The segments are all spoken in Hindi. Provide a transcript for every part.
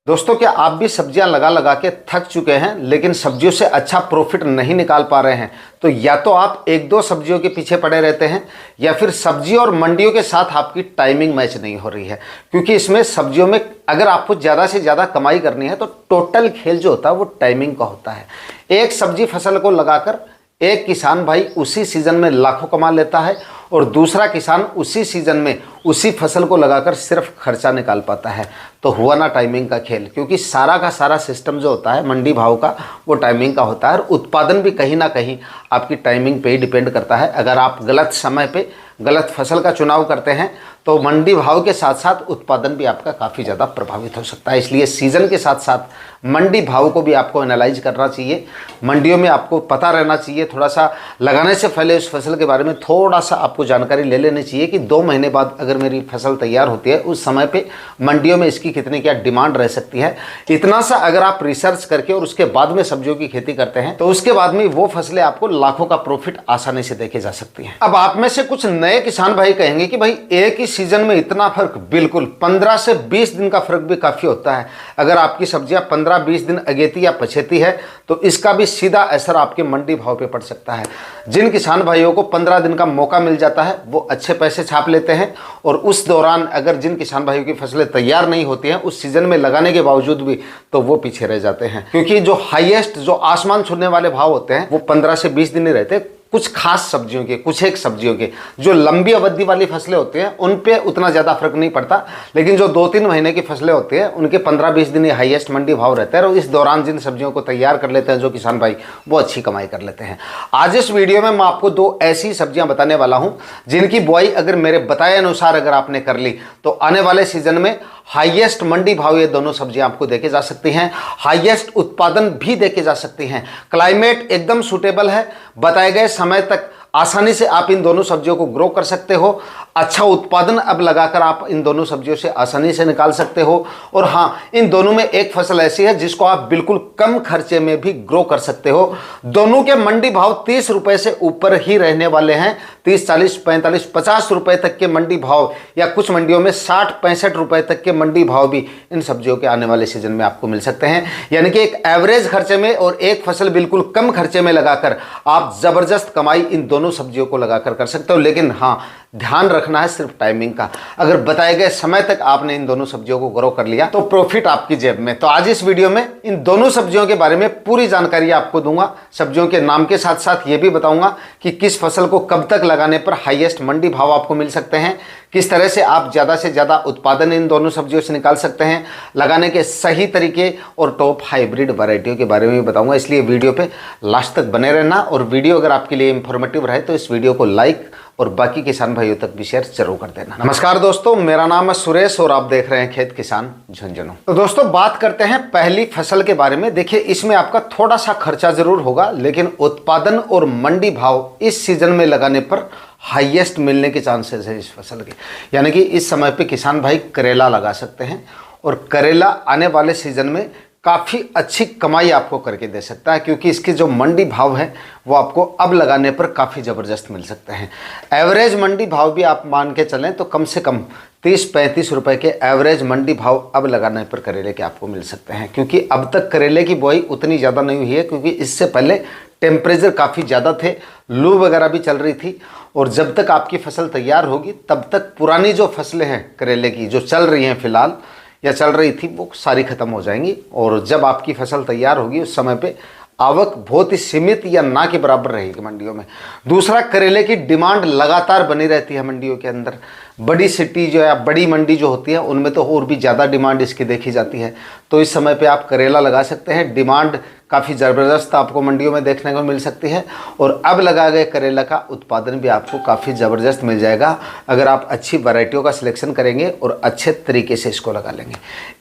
दोस्तों, क्या आप भी सब्जियां लगा लगा के थक चुके हैं लेकिन सब्जियों से अच्छा प्रॉफिट नहीं निकाल पा रहे हैं? तो या तो आप एक दो सब्जियों के पीछे पड़े रहते हैं या फिर सब्जी और मंडियों के साथ आपकी टाइमिंग मैच नहीं हो रही है। क्योंकि इसमें सब्जियों में अगर आपको ज़्यादा से ज़्यादा कमाई करनी है तो टोटल खेल जो होता है वो टाइमिंग का होता है। एक सब्जी फसल को लगाकर एक किसान भाई उसी सीजन में लाखों कमा लेता है और दूसरा किसान उसी सीजन में उसी फसल को लगाकर सिर्फ खर्चा निकाल पाता है। तो हुआ ना टाइमिंग का खेल, क्योंकि सारा का सारा सिस्टम जो होता है मंडी भाव का वो टाइमिंग का होता है और उत्पादन भी कहीं ना कहीं आपकी टाइमिंग पे ही डिपेंड करता है। अगर आप गलत समय पे गलत फसल का चुनाव करते हैं तो मंडी भाव के साथ साथ उत्पादन भी आपका काफ़ी ज़्यादा प्रभावित हो सकता है। इसलिए सीज़न के साथ साथ मंडी भाव को भी आपको एनालाइज करना चाहिए। मंडियों में आपको पता रहना चाहिए, थोड़ा सा लगाने से पहले उस फसल के बारे में थोड़ा सा आपको जानकारी ले लेनी चाहिए कि 2 महीने बाद अगर मेरी फसल तैयार होती है उस समय पे मंडियों में इसकी कितनी क्या डिमांड रह सकती है। इतना सा अगर आप रिसर्च करके और उसके बाद में सब्जियों की खेती करते हैं तो उसके बाद में वो फसलें आपको लाखों का प्रॉफिट आसानी से देखे जा सकती हैं। अब आप में से कुछ नए किसान भाई कहेंगे कि भाई एक ही सीजन में इतना फर्क? बिल्कुल, 15 से 20 दिन का फर्क भी काफ़ी होता है। अगर आपकी सब्जियां 15-20 दिन अगेती या पछेती है तो इसका भी सीधा असर आपके मंडी भाव पे पड़ सकता है। जिन किसान भाइयों को 15 दिन का मौका मिल जाता है वो अच्छे पैसे छाप लेते हैं और उस दौरान अगर जिन किसान भाइयों की फसलें तैयार नहीं होती हैं उस सीजन में लगाने के बावजूद भी तो वो पीछे रह जाते हैं। क्योंकि जो हाईएस्ट जो आसमान छूने वाले भाव होते हैं वो 15 से 20 दिन ही रहते। कुछ खास सब्जियों के, कुछ एक सब्जियों के जो लंबी अवधि वाली फसलें होती हैं उन पे उतना ज़्यादा फर्क नहीं पड़ता, लेकिन जो 2-3 महीने की फसलें होती हैं उनके 15-20 दिन हाईएस्ट मंडी भाव रहता है और इस दौरान जिन सब्जियों को तैयार कर लेते हैं जो किसान भाई वो अच्छी कमाई कर लेते हैं। आज इस वीडियो में मैं आपको 2 ऐसी सब्जियां बताने वाला हूं जिनकी बुआई अगर मेरे बताए अनुसार अगर आपने कर ली तो आने वाले सीजन में हाईएस्ट मंडी भाव ये दोनों सब्जियां आपको देखे जा सकती हैं, हाईएस्ट उत्पादन भी देखे जा सकती हैं। क्लाइमेट एकदम सूटेबल है, बताए गए समय तक आसानी से आप इन दोनों सब्जियों को ग्रो कर सकते हो। अच्छा उत्पादन अब लगाकर आप इन दोनों सब्जियों से आसानी से निकाल सकते हो। और हाँ, इन दोनों में एक फसल ऐसी है जिसको आप बिल्कुल कम खर्चे में भी ग्रो कर सकते हो। दोनों के मंडी भाव 30 रुपए से ऊपर ही रहने वाले हैं। 30, 40, 45, 50 रुपए तक के मंडी भाव या कुछ मंडियों में 60-65 रुपए तक के मंडी भाव भी इन सब्जियों के आने वाले सीजन में आपको मिल सकते हैं। यानी कि एक एवरेज खर्चे में और एक फसल बिल्कुल कम खर्चे में लगाकर आप जबरदस्त कमाई इन दोनों सब्जियों को लगाकर कर सकते हो। लेकिन हाँ, ध्यान रखना है सिर्फ टाइमिंग का। अगर बताए गए समय तक आपने इन दोनों सब्जियों को ग्रो कर लिया तो प्रॉफिट आपकी जेब में। तो आज इस वीडियो में इन दोनों सब्जियों के बारे में पूरी जानकारी आपको दूंगा। सब्जियों के नाम के साथ साथ ये भी बताऊंगा कि किस फसल को कब तक लगाने पर हाईएस्ट मंडी भाव आपको मिल सकते हैं, किस तरह से आप ज़्यादा से ज़्यादा उत्पादन इन दोनों सब्जियों से निकाल सकते हैं, लगाने के सही तरीके और टॉप हाइब्रिड वैरायटियों के बारे में भी बताऊंगा। इसलिए वीडियो पे लास्ट तक बने रहना और वीडियो अगर आपके लिए इंफॉर्मेटिव रहे तो इस वीडियो को लाइक और बाकी किसान भाइयों तक भी शेयर जरूर कर देना। नमस्कार दोस्तों, मेरा नाम है सुरेश और आप देख रहे हैं खेत किसान झुंझुनू। तो दोस्तों, बात करते हैं पहली फसल के बारे में। देखिए, इसमें आपका थोड़ा सा खर्चा जरूर होगा लेकिन उत्पादन और मंडी भाव इस सीजन में लगाने पर हाईएस्ट मिलने के चांसेस है इस फसल के। यानी कि इस समय पे किसान भाई करेला लगा सकते हैं और करेला आने वाले सीजन में काफ़ी अच्छी कमाई आपको करके दे सकता है, क्योंकि इसके जो मंडी भाव है वो आपको अब लगाने पर काफ़ी ज़बरदस्त मिल सकते हैं। एवरेज मंडी भाव भी आप मान के चलें तो कम से कम 30-35 रुपए के एवरेज मंडी भाव अब लगाने पर करेले के आपको मिल सकते हैं। क्योंकि अब तक करेले की बुआई उतनी ज़्यादा नहीं हुई है, क्योंकि इससे पहले टेम्परेचर काफ़ी ज़्यादा थे, लू वगैरह भी चल रही थी और जब तक आपकी फसल तैयार होगी तब तक पुरानी जो फसलें हैं करेले की जो चल रही हैं फिलहाल या चल रही थी वो सारी ख़त्म हो जाएंगी और जब आपकी फसल तैयार होगी उस समय पे आवक बहुत ही सीमित या ना के बराबर रहेगी मंडियों में। दूसरा, करेले की डिमांड लगातार बनी रहती है मंडियों के अंदर। बड़ी सिटी जो है, बड़ी मंडी जो होती है उनमें तो और भी ज़्यादा डिमांड इसकी देखी जाती है। तो इस समय पे आप करेला लगा सकते हैं। डिमांड काफ़ी ज़बरदस्त आपको मंडियों में देखने को मिल सकती है और अब लगा गए करेला का उत्पादन भी आपको काफ़ी ज़बरदस्त मिल जाएगा अगर आप अच्छी वैरायटियों का सिलेक्शन करेंगे और अच्छे तरीके से इसको लगा लेंगे।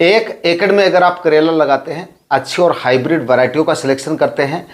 1 एकड़ में अगर आप करेला लगाते हैं, अच्छी और हाइब्रिड वैरायटियों का सिलेक्शन करते हैं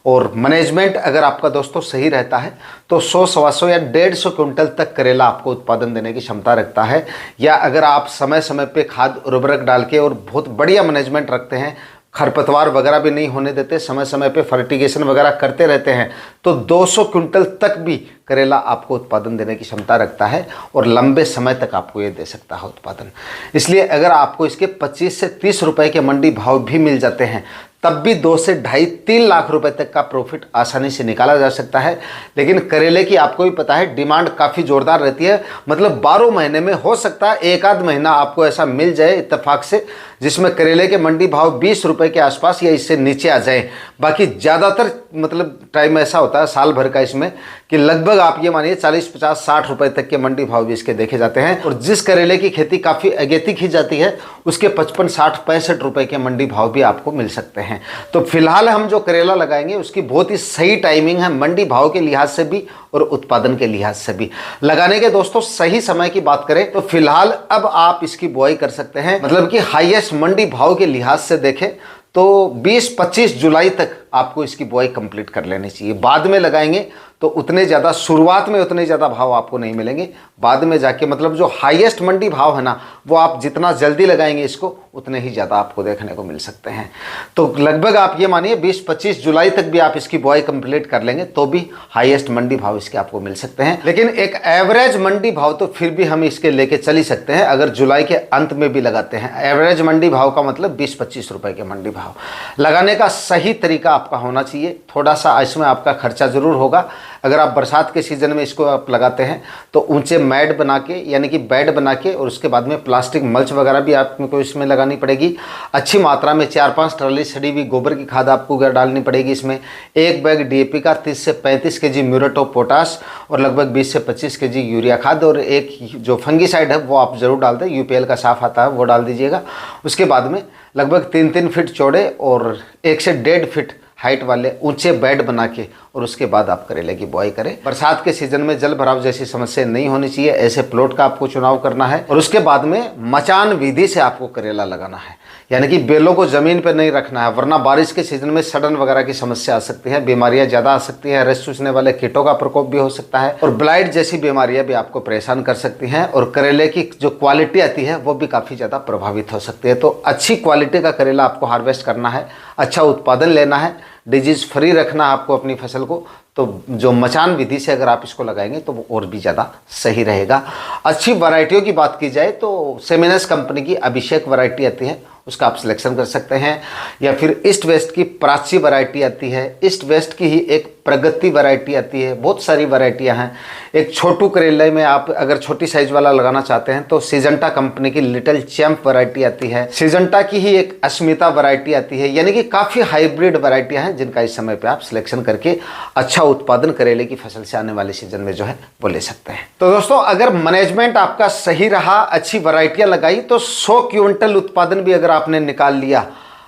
और मैनेजमेंट अगर आपका दोस्तों सही रहता है तो 100-125 या 150 क्विंटल तक करेला आपको उत्पादन देने की क्षमता रखता है। या अगर आप समय समय पे खाद उर्वरक डाल के और बहुत बढ़िया मैनेजमेंट रखते हैं, खरपतवार वगैरह भी नहीं होने देते, समय समय पे फर्टिगेशन वगैरह करते रहते हैं, तो 200 क्विंटल तक भी करेला आपको उत्पादन देने की क्षमता रखता है और लंबे समय तक आपको ये दे सकता है उत्पादन। इसलिए अगर आपको इसके 25 से 30 रुपए के मंडी भाव भी मिल जाते हैं, तब भी 2 से 2.5-3 लाख रुपए तक का प्रॉफिट आसानी से निकाला जा सकता है। लेकिन करेले की आपको भी पता है डिमांड काफ़ी ज़ोरदार रहती है, मतलब 12 महीने में हो सकता है एक आध महीना आपको ऐसा मिल जाए इत्तेफाक से जिसमें करेले के मंडी भाव 20 रुपए के आसपास या इससे नीचे आ जाए। बाकी ज़्यादातर मतलब टाइम ऐसा होता है साल भर का इसमें कि लगभग आप ये मानिए 40, 50, 60 रुपए तक के मंडी भाव भी इसके देखे जाते हैं। और जिस करेले की खेती काफ़ी अगेती की जाती है उसके 55, 60, 65 रुपए के मंडी भाव भी आपको मिल सकते हैं। तो फिलहाल हम जो करेला लगाएंगे उसकी बहुत ही सही टाइमिंग है, मंडी भाव के लिहाज से भी और उत्पादन के लिहाज से भी। लगाने के दोस्तों सही समय की बात करें तो फिलहाल अब आप इसकी बुआई कर सकते हैं, मतलब कि हाईएस्ट मंडी भाव के लिहाज से देखें तो 20-25 जुलाई तक आपको इसकी बुआई कंप्लीट कर लेनी चाहिए। बाद में लगाएंगे तो उतने ज़्यादा, शुरुआत में उतने ज़्यादा भाव आपको नहीं मिलेंगे, बाद में जाके मतलब जो हाईएस्ट मंडी भाव है ना वो आप जितना जल्दी लगाएंगे इसको उतने ही ज़्यादा आपको देखने को मिल सकते हैं। तो लगभग आप ये मानिए 20-25 जुलाई तक भी आप इसकी बुआई कंप्लीट कर लेंगे तो भी हाईएस्ट मंडी भाव इसके आपको मिल सकते हैं। लेकिन एक एवरेज मंडी भाव तो फिर भी हम इसके लेके चल ही सकते हैं अगर जुलाई के अंत में भी लगाते हैं। एवरेज मंडी भाव का मतलब 20-25 रुपए के मंडी भाव। लगाने का सही तरीका आपका होना चाहिए, थोड़ा सा इसमें आपका खर्चा ज़रूर होगा। अगर आप बरसात के सीज़न में इसको आप लगाते हैं तो ऊंचे मैट बना के यानी कि बेड बना के और उसके बाद में प्लास्टिक मल्च वगैरह भी आपको इसमें लगानी पड़ेगी। अच्छी मात्रा में 4-5 ट्राली सड़ी हुई गोबर की खाद आपको डालनी पड़ेगी इसमें। एक बैग डीएपी का 30 से 35 केजी म्यूरेट ऑफ पोटाश और लगभग 20 से 25 केजी यूरिया खाद और एक जो फंगीसाइड है वो आप ज़रूर डाल दें, यूपीएल का साफ आता है वो डाल दीजिएगा। उसके बाद में लगभग 3-3 फीट चौड़े और 1 से 1.5 फीट हाइट वाले ऊंचे बेड बना के और उसके बाद आप करेले की बुआई करें। बरसात के सीजन में जल भराव जैसी समस्या नहीं होनी चाहिए, ऐसे प्लॉट का आपको चुनाव करना है। और उसके बाद में मचान विधि से आपको करेला लगाना है, यानी कि बेलों को जमीन पर नहीं रखना है, वरना बारिश के सीजन में सड़न वगैरह की समस्या आ सकती है, बीमारियां ज़्यादा आ सकती है, रस चूसने वाले कीटों का प्रकोप भी हो सकता है और ब्लाइट जैसी बीमारियां भी आपको परेशान कर सकती हैं और करेले की जो क्वालिटी आती है वो भी काफ़ी ज़्यादा प्रभावित हो सकती है। तो अच्छी क्वालिटी का करेला आपको हार्वेस्ट करना है, अच्छा उत्पादन लेना है, डिजीज़ फ्री रखना है आपको अपनी फसल को। तो जो मचान विधि से अगर आप इसको लगाएंगे तो वो और भी ज़्यादा सही रहेगा। अच्छी वैरायटियों की बात की जाए तो सेमिनस कंपनी की अभिषेक वैरायटी आती है, उसका आप सिलेक्शन कर सकते हैं, या फिर ईस्ट वेस्ट की प्राची वैरायटी आती है, ईस्ट वेस्ट की ही एक प्रगति वैरायटी आती है, बहुत सारी वैरायटियां हैं। एक छोटू करेले में आप अगर छोटी साइज वाला लगाना चाहते हैं तो सिजंटा कंपनी की लिटिल चैम्प वैरायटी आती है, सिजंटा की ही एक अस्मिता वैरायटी आती है, यानी कि काफ़ी हाइब्रिड वैरायटियां हैं जिनका इस समय पे आप सिलेक्शन करके अच्छा उत्पादन करेले की फसल से आने वाले सीजन में जो है वो ले सकते हैं। तो दोस्तों अगर मैनेजमेंट आपका सही रहा, अच्छी वैरायटियां लगाई तो 100 क्विंटल उत्पादन भी अगर आपने निकाल लिया,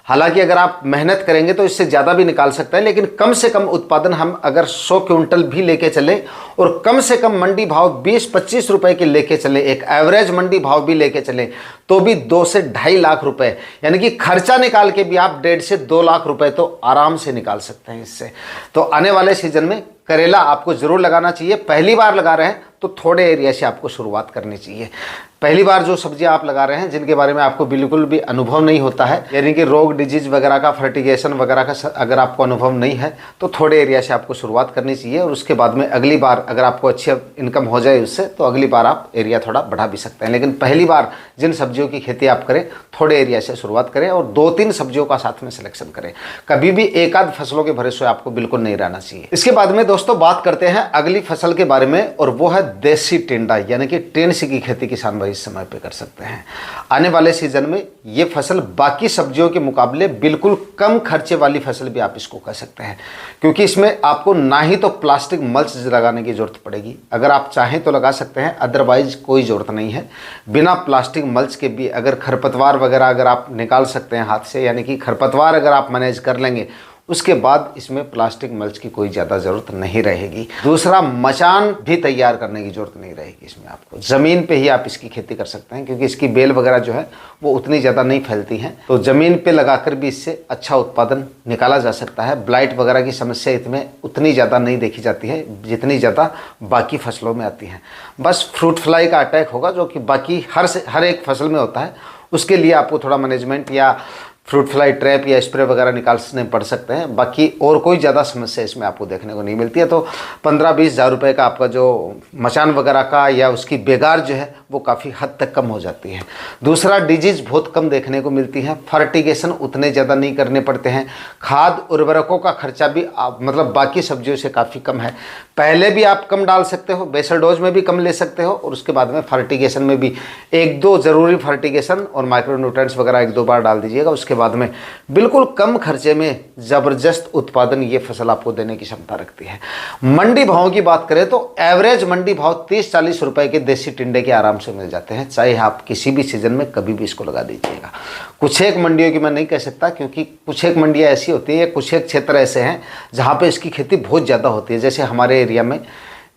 हालांकि अगर आप मेहनत करेंगे तो इससे ज़्यादा भी निकाल सकते हैं, लेकिन कम से कम उत्पादन हम अगर 100 क्विंटल भी लेके चले और कम से कम मंडी भाव 20-25 रुपए के लेके चले, एक एवरेज मंडी भाव भी लेके चले तो भी 2 से 2.5 लाख रुपए, यानी कि खर्चा निकाल के भी आप 1.5 से 2 लाख रुपए तो आराम से निकाल सकते हैं इससे। तो आने वाले सीजन में करेला आपको ज़रूर लगाना चाहिए। पहली बार लगा रहे हैं तो थोड़े एरिया से आपको शुरुआत करनी चाहिए। पहली बार जो सब्जियां आप लगा रहे हैं जिनके बारे में आपको बिल्कुल भी अनुभव नहीं होता है, यानी कि रोग डिजीज वगैरह का, फर्टिगेशन वगैरह का अगर आपको अनुभव नहीं है तो थोड़े एरिया से आपको शुरुआत करनी चाहिए और उसके बाद में अगली बार अगर आपको अच्छी इनकम हो जाए उससे तो अगली बार आप एरिया थोड़ा बढ़ा भी सकते हैं। लेकिन पहली बार जिन सब्जियों की खेती आप करें थोड़े एरिया से शुरुआत करें और 2-3 सब्जियों का साथ में सिलेक्शन करें। कभी भी एक आध फसलों के भरोसे आपको बिल्कुल नहीं रहना चाहिए। इसके बाद में दोस्तों बात करते हैं अगली फसल के बारे में और वो है देसी टिंडा, यानी कि टेंसी की खेती किसान भाई इस समय पे कर सकते हैं। आने वाले सीजन में ये फसल बाकी सब्जियों के मुकाबले बिल्कुल कम खर्चे वाली फसल भी आप इसको कह सकते हैं, क्योंकि इसमें आपको ना ही तो प्लास्टिक मल्च लगाने की जरूरत पड़ेगी, अगर आप चाहें तो लगा सकते हैं, अदरवाइज कोई ज़रूरत नहीं है। बिना प्लास्टिक मल्च के भी अगर खरपतवार वगैरह अगर आप निकाल सकते हैं हाथ से, यानी कि खरपतवार अगर आप मैनेज कर लेंगे उसके बाद इसमें प्लास्टिक मल्च की कोई ज़्यादा ज़रूरत नहीं रहेगी। दूसरा, मचान भी तैयार करने की ज़रूरत नहीं रहेगी इसमें, आपको ज़मीन पे ही आप इसकी खेती कर सकते हैं, क्योंकि इसकी बेल वगैरह जो है वो उतनी ज़्यादा नहीं फैलती हैं, तो ज़मीन पे लगाकर भी इससे अच्छा उत्पादन निकाला जा सकता है। ब्लाइट वगैरह की समस्या इसमें उतनी ज़्यादा नहीं देखी जाती है जितनी ज़्यादा बाकी फसलों में आती हैं। बस फ्रूट फ्लाई का अटैक होगा जो कि बाकी हर एक फसल में होता है, उसके लिए आपको थोड़ा मैनेजमेंट या फ्रूट फ्लाई ट्रैप या स्प्रे वगैरह निकालने पड़ सकते हैं। बाकी और कोई ज़्यादा समस्या इसमें आपको देखने को नहीं मिलती है। तो 15-20 हज़ार रुपये का आपका जो मचान वगैरह का या उसकी बेगार जो है वो काफ़ी हद तक कम हो जाती है। दूसरा, डिजीज़ बहुत कम देखने को मिलती है, फर्टिगेशन उतने ज़्यादा नहीं करने पड़ते हैं, खाद उर्वरकों का खर्चा भी मतलब बाकी सब्जियों से काफ़ी कम है। पहले भी आप कम डाल सकते हो, बेसल डोज में भी कम ले सकते हो, और उसके बाद में फर्टिगेशन में भी 1-2 ज़रूरी फर्टिगेशन और माइक्रोन्यूट्रिएंट्स वगैरह 1-2 बार डाल दीजिएगा। उसके बाद में बिल्कुल कम खर्चे में ज़बरदस्त उत्पादन ये फसल आपको देने की क्षमता रखती है। मंडी भाव की बात करें तो एवरेज मंडी भाव 30-40 रुपए के देसी टिंडे के आराम से मिल जाते हैं, चाहे आप किसी भी सीजन में कभी भी इसको लगा दीजिएगा। कुछ एक मंडियों की मैं नहीं कह सकता, क्योंकि कुछ एक मंडियाँ ऐसी होती है, कुछ एक क्षेत्र ऐसे हैं जहाँ पे इसकी खेती बहुत ज़्यादा होती है। जैसे हमारे एरिया में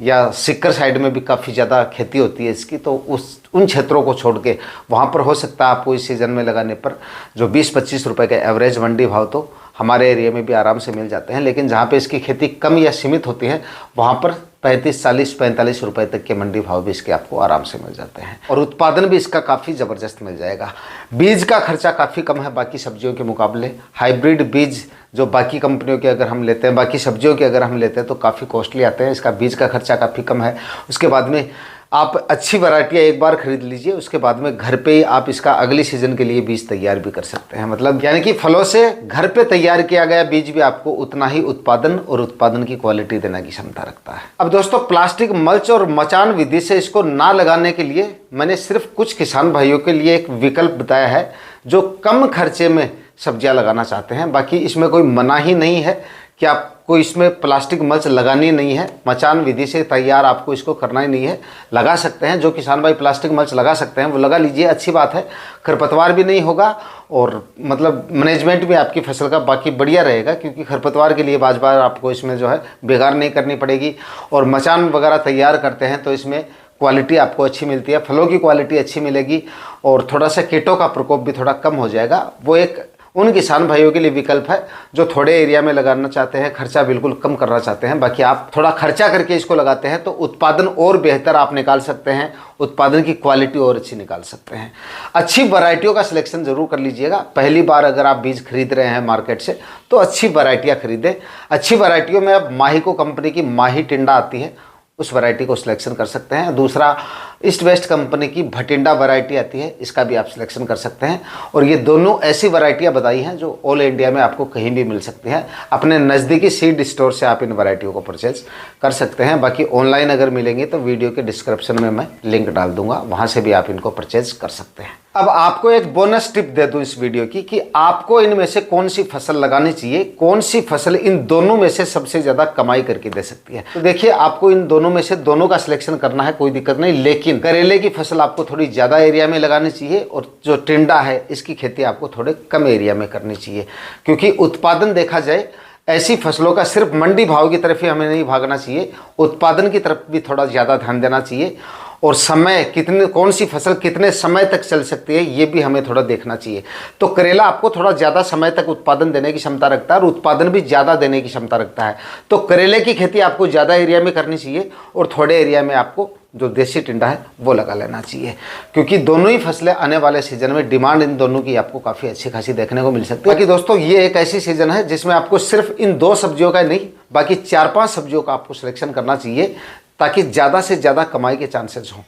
या सिक्कर साइड में भी काफ़ी ज़्यादा खेती होती है इसकी, तो उन क्षेत्रों को छोड़ के वहाँ पर हो सकता है आपको इस सीज़न में लगाने पर जो 20-25 रुपए के एवरेज मंडी भाव तो हमारे एरिया में भी आराम से मिल जाते हैं। लेकिन जहाँ पे इसकी खेती कम या सीमित होती है वहाँ पर 35-40-45 रुपए तक के मंडी भाव भी इसके आपको आराम से मिल जाते हैं, और उत्पादन भी इसका काफ़ी ज़बरदस्त मिल जाएगा। बीज का खर्चा काफ़ी कम है बाकी सब्जियों के मुकाबले। हाइब्रिड बीज जो बाकी कंपनियों के अगर हम लेते हैं, बाकी सब्जियों के अगर हम लेते हैं तो काफ़ी कॉस्टली आते हैं, इसका बीज का खर्चा काफ़ी कम है। उसके बाद में आप अच्छी वैरायटियाँ एक बार खरीद लीजिए, उसके बाद में घर पे ही आप इसका अगली सीज़न के लिए बीज तैयार भी कर सकते हैं। मतलब यानी कि फलों से घर पे तैयार किया गया बीज भी आपको उतना ही उत्पादन और उत्पादन की क्वालिटी देने की क्षमता रखता है। अब दोस्तों, प्लास्टिक मल्च और मचान विधि से इसको ना लगाने के लिए मैंने सिर्फ कुछ किसान भाइयों के लिए एक विकल्प बताया है जो कम खर्चे में सब्जियां लगाना चाहते हैं। बाकी इसमें कोई मना ही नहीं है कि आपको इसमें प्लास्टिक मल्च लगानी नहीं है, मचान विधि से तैयार आपको इसको करना ही नहीं है, लगा सकते हैं। जो किसान भाई प्लास्टिक मल्च लगा सकते हैं वो लगा लीजिए, अच्छी बात है। खरपतवार भी नहीं होगा और मतलब मैनेजमेंट भी आपकी फसल का बाकी बढ़िया रहेगा, क्योंकि खरपतवार के लिए बार बार आपको इसमें जो है बेगार नहीं करनी पड़ेगी। और मचान वगैरह तैयार करते हैं तो इसमें क्वालिटी आपको अच्छी मिलती है, फलों की क्वालिटी अच्छी मिलेगी, और थोड़ा सा कीटों का प्रकोप भी थोड़ा कम हो जाएगा। वो एक उन किसान भाइयों के लिए विकल्प है जो थोड़े एरिया में लगाना चाहते हैं, खर्चा बिल्कुल कम करना चाहते हैं। बाकी आप थोड़ा खर्चा करके इसको लगाते हैं तो उत्पादन और बेहतर आप निकाल सकते हैं, उत्पादन की क्वालिटी और अच्छी निकाल सकते हैं। अच्छी वैरायटियों का सिलेक्शन जरूर कर लीजिएगा। पहली बार अगर आप बीज खरीद रहे हैं मार्केट से तो अच्छी वैरायटियाँ खरीदें। अच्छी वैरायटियों में अब माहीको कंपनी की माही टिंडा आती है, उस वैरायटी को सिलेक्शन कर सकते हैं। दूसरा, ईस्ट वेस्ट कंपनी की भटिंडा वैरायटी आती है, इसका भी आप सिलेक्शन कर सकते हैं। और ये दोनों ऐसी वैरायटियां बताई हैं जो ऑल इंडिया में आपको कहीं भी मिल सकती हैं। अपने नज़दीकी सीड स्टोर से आप इन वैरायटियों को परचेज कर सकते हैं। बाकी ऑनलाइन अगर मिलेंगे तो वीडियो के डिस्क्रिप्शन में मैं लिंक डाल दूंगा, वहाँ से भी आप इनको परचेज कर सकते हैं। अब आपको एक बोनस टिप दे दूं इस वीडियो की कि आपको इनमें से कौन सी फसल लगानी चाहिए, कौन सी फसल इन दोनों में से सबसे ज़्यादा कमाई करके दे सकती है। तो देखिए, आपको इन दोनों में से दोनों का सिलेक्शन करना है, कोई दिक्कत नहीं। लेकिन करेले की फसल आपको थोड़ी ज़्यादा एरिया में लगानी चाहिए, और जो टिंडा है इसकी खेती आपको थोड़े कम एरिया में करनी चाहिए। क्योंकि उत्पादन देखा जाए ऐसी फसलों का सिर्फ मंडी भाव की तरफ ही हमें नहीं भागना चाहिए, उत्पादन की तरफ भी थोड़ा ज़्यादा ध्यान देना चाहिए। और समय कितने, कौन सी फसल कितने समय तक चल सकती है ये भी हमें थोड़ा देखना चाहिए। तो करेला आपको थोड़ा ज़्यादा समय तक उत्पादन देने की क्षमता रखता है और उत्पादन भी ज़्यादा देने की क्षमता रखता है। तो करेले की खेती आपको ज़्यादा एरिया में करनी चाहिए और थोड़े एरिया में आपको जो देसी टिंडा है वो लगा लेना चाहिए, क्योंकि दोनों ही फसलें आने वाले सीजन में डिमांड इन दोनों की आपको काफ़ी अच्छी खासी देखने को मिल सकती है। बाकी दोस्तों, ये एक ऐसी सीजन है जिसमें आपको सिर्फ इन 2 सब्जियों का नहीं, बाकी 4-5 सब्जियों का आपको सिलेक्शन करना चाहिए, ताकि ज़्यादा से ज़्यादा कमाई के चांसेस हों।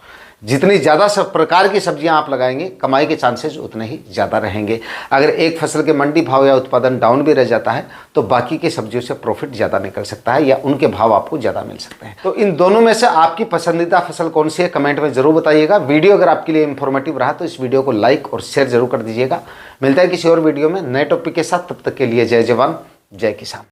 जितनी ज़्यादा सब प्रकार की सब्जियां आप लगाएंगे, कमाई के चांसेस उतने ही ज़्यादा रहेंगे। अगर एक फसल के मंडी भाव या उत्पादन डाउन भी रह जाता है तो बाकी की सब्जियों से प्रॉफिट ज़्यादा निकल सकता है या उनके भाव आपको ज़्यादा मिल सकते हैं। तो इन दोनों में से आपकी पसंदीदा फसल कौन सी है, कमेंट में ज़रूर बताइएगा। वीडियो अगर आपके लिए इन्फॉर्मेटिव रहा तो इस वीडियो को लाइक और शेयर जरूर कर दीजिएगा। मिलता है किसी और वीडियो में नए टॉपिक के साथ, तब तक के लिए जय जवान जय किसान।